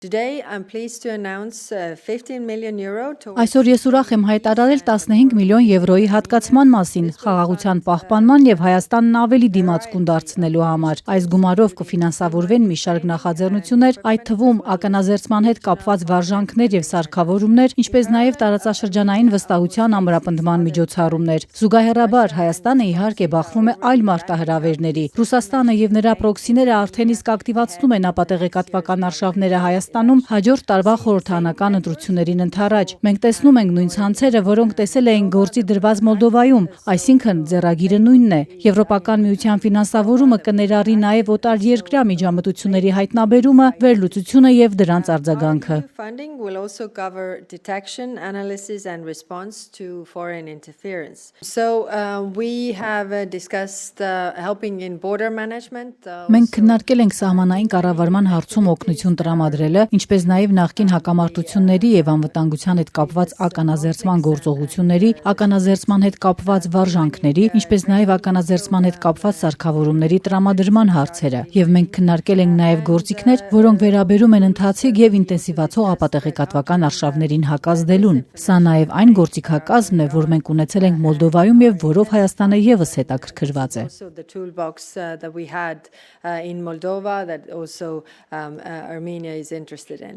Today I'm pleased to announce 15 million euro Այսօր ես ուրախ եմ հայտարարել 15 միլիոն եվրոյի հատկացման մասին խաղաղության պահպանման եւ Հայաստանն ավելի դիմացկուն դարձնելու համար։ Այս գումարով կֆինանսավորվեն մի շարք նախաձեռնություններ, այդ թվում ականազերծման հետ կապված վարժանքներ եւ սարքավորումներ, ինչպես նաեւ տարածաշրջանային վստահության ամրապնդման միջոցառումներ։ Զուգահեռաբար Հայաստանը իհարկե բախվում է այլ մարտահրավերների։ Ռուսաստանը եւ նրա պրոքսիները արդեն իսկ ակտիվացնում են ապատեղեկատվական արշավները Հայաստանում հաջորդ տարվա խորհրդարանական ընտրություններին ընդառաջ։ Մենք տեսնում ենք նույն ցանցերը, որոնք տեսել էին գործի դրված Մոլդովայում, այսինքն ձեռագիրը նույնն է։ Եվրոպական միության ֆինանսավորումը կներառի նաև օտար երկրյա միջամտությունների հայտնաբերումը, վերլուծությունը եւ դրանց արձագանքը։ funding will also cover detection, analysis and response to foreign interference. So we have discussed helping in border management. Մենք քննարկել ենք սահմանային կառավարման հարցում օգնություն տրամադրելը, ինչպես նաև նախկին հակամարտությունների եւ անվտանգության հետ կապված ականազերծման գործողությունների, ականազերծման հետ կապված վարժանքների, ինչպես նաև ականազերծման հետ կապված սարքավորումների տրամադրման հարցերը։ Եվ մենք քննարկել ենք նաև գործիքներ, որոնք վերաբերում են ընթացիկ եւ ինտենսիվացող ապատեղեկատվական արշավներին հակազդելուն։ Սա նաև այն գործիքակազմն է, որ մենք ունեցել ենք Մոլդովայում եւ որով Հայաստանը եւս հետաքրքրված է։ The toolbox that we had in Moldova that also Armenia is interested in.